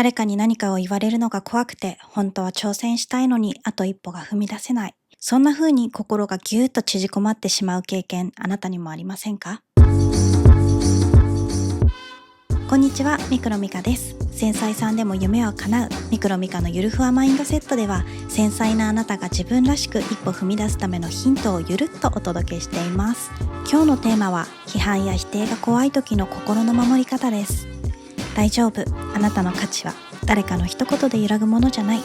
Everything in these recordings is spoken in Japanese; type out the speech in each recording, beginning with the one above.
誰かに何かを言われるのが怖くて、本当は挑戦したいのにあと一歩が踏み出せない。そんな風に心がぎゅーっと縮こまってしまう経験、あなたにもありませんか？こんにちは、ミクロミカです。繊細さんでも夢は叶うミクロミカのゆるふわマインドセットでは、繊細なあなたが自分らしく一歩踏み出すためのヒントをゆるっとお届けしています。今日のテーマは、批判や否定が怖い時の心の守り方です。大丈夫、あなたの価値は誰かの一言で揺らぐものじゃない。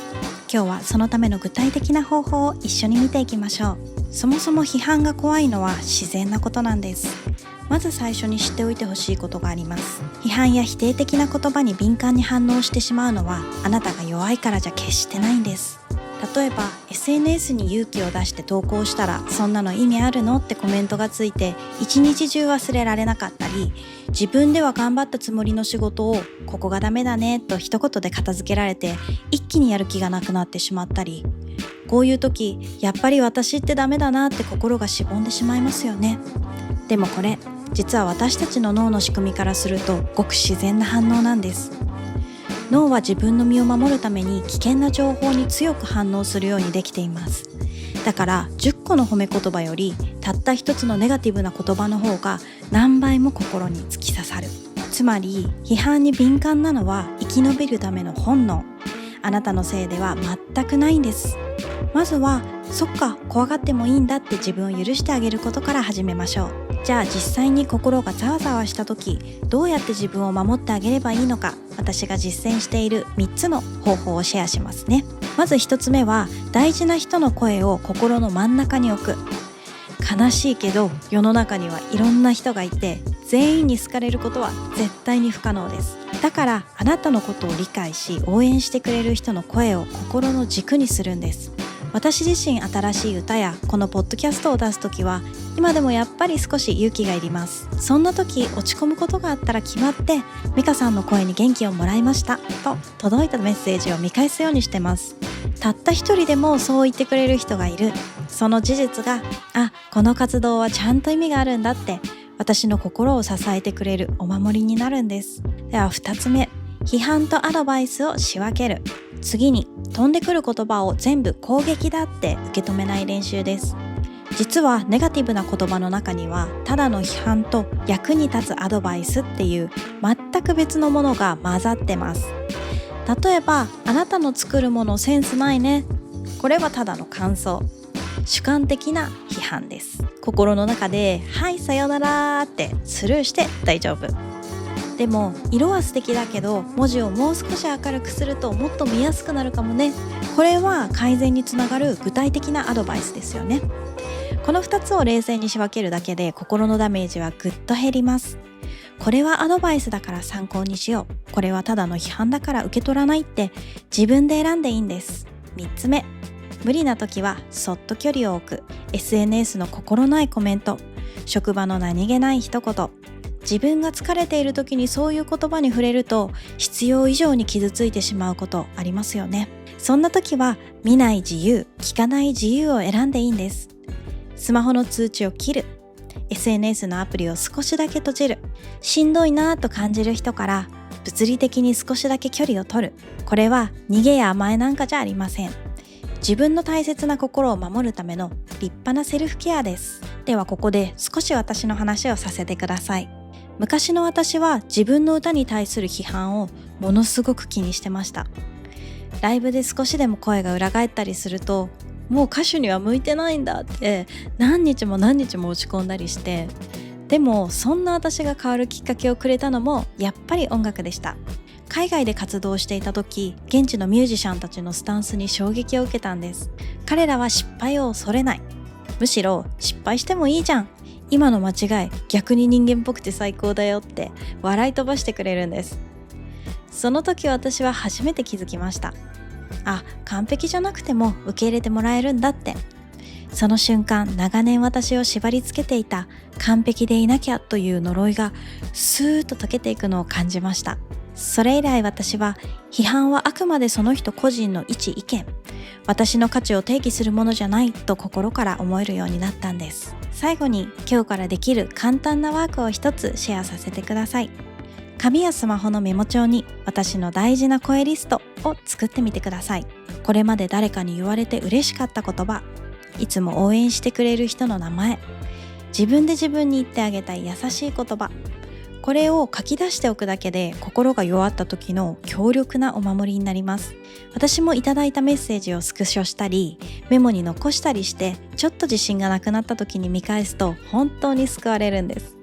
今日はそのための具体的な方法を一緒に見ていきましょう。そもそも批判が怖いのは自然なことなんです。まず最初に知っておいてほしいことがあります。批判や否定的な言葉に敏感に反応してしまうのは、あなたが弱いからじゃ決してないんです。例えば SNS に勇気を出して投稿したら、そんなの意味あるのってコメントがついて一日中忘れられなかったり、自分では頑張ったつもりの仕事をここがダメだねと一言で片付けられて一気にやる気がなくなってしまったり、こういう時やっぱり私ってダメだなって心がしぼんでしまいますよね。でもこれ実は私たちの脳の仕組みからするとごく自然な反応なんです。脳は自分の身を守るために危険な情報に強く反応するようにできています。だから10個の褒め言葉よりたった一つのネガティブな言葉の方が何倍も心に突き刺さる。つまり批判に敏感なのは生き延びるための本能。あなたのせいでは全くないんです。まずはそっか、怖がってもいいんだって自分を許してあげることから始めましょう。じゃあ実際に心がざわざわした時、どうやって自分を守ってあげればいいのか、私が実践している3つの方法をシェアしますね。まず1つ目は、大事な人の声を心の真ん中に置く。悲しいけど世の中にはいろんな人がいて、全員に好かれることは絶対に不可能です。だからあなたのことを理解し応援してくれる人の声を心の軸にするんです。私自身新しい歌やこのポッドキャストを出すときは、今でもやっぱり少し勇気がいります。そんな時落ち込むことがあったら決まって、ミカさんの声に元気をもらいましたと届いたメッセージを見返すようにしてます。たった一人でもそう言ってくれる人がいる、その事実が、この活動はちゃんと意味があるんだって私の心を支えてくれるお守りになるんです。では2つ目、批判とアドバイスを仕分ける。次に飛んでくる言葉を全部攻撃だって受け止めない練習です。実はネガティブな言葉の中には、ただの批判と役に立つアドバイスっていう全く別のものが混ざってます。例えば、あなたの作るものセンスないね。これはただの感想。主観的な批判です。心の中ではいさよならってスルーして大丈夫。でも色は素敵だけど文字をもう少し明るくするともっと見やすくなるかもね。これは改善につながる具体的なアドバイスですよね。この2つを冷静に仕分けるだけで心のダメージはぐっと減ります。これはアドバイスだから参考にしよう、これはただの批判だから受け取らないって自分で選んでいいんです。3つ目、無理な時はそっと距離を置く。 SNS の心ないコメント、職場の何気ない一言、自分が疲れている時にそういう言葉に触れると必要以上に傷ついてしまうことありますよね。そんな時は見ない自由、聞かない自由を選んでいいんです。スマホの通知を切る、 SNS のアプリを少しだけ閉じる、しんどいなぁと感じる人から物理的に少しだけ距離を取る。これは逃げや甘えなんかじゃありません。自分の大切な心を守るための立派なセルフケアです。ではここで少し私の話をさせてください。昔の私は自分の歌に対する批判をものすごく気にしてました。ライブで少しでも声が裏返ったりすると、もう歌手には向いてないんだって何日も落ち込んだりして、でもそんな私が変わるきっかけをくれたのもやっぱり音楽でした。海外で活動していた時、現地のミュージシャンたちのスタンスに衝撃を受けたんです。彼らは失敗を恐れない、むしろ失敗してもいいじゃん、今の間違い逆に人間っぽくて最高だよって笑い飛ばしてくれるんです。その時私は初めて気づきました。完璧じゃなくても受け入れてもらえるんだって。その瞬間、長年私を縛り付けていた完璧でいなきゃという呪いがスーッと溶けていくのを感じました。それ以来私は、批判はあくまでその人個人の一意見、私の価値を定義するものじゃないと心から思えるようになったんです。最後に今日からできる簡単なワークを一つシェアさせてください。紙やスマホのメモ帳に私の大事な声リストを作ってみてください。これまで誰かに言われて嬉しかった言葉、いつも応援してくれる人の名前、自分で自分に言ってあげたい優しい言葉、これを書き出しておくだけで心が弱った時の強力なお守りになります。私もいただいたメッセージをスクショしたりメモに残したりして、ちょっと自信がなくなった時に見返すと本当に救われるんです。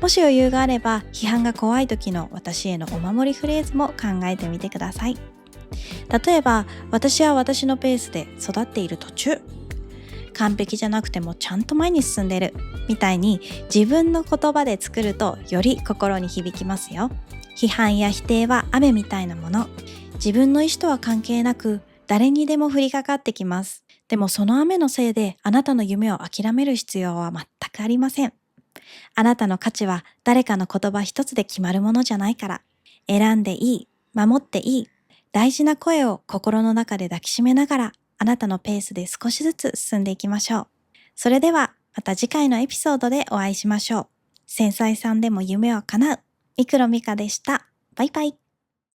もし余裕があれば批判が怖い時の私へのお守りフレーズも考えてみてください。例えば、私は私のペースで育っている途中、完璧じゃなくてもちゃんと前に進んでるみたいに自分の言葉で作るとより心に響きますよ。批判や否定は雨みたいなもの。自分の意思とは関係なく誰にでも降りかかってきます。でもその雨のせいであなたの夢を諦める必要は全くありません。あなたの価値は誰かの言葉一つで決まるものじゃないから。選んでいい、守っていい、大事な声を心の中で抱きしめながらあなたのペースで少しずつ進んでいきましょう。それではまた次回のエピソードでお会いしましょう。繊細さんでも夢は叶う。ミクロミカでした。バイバイ。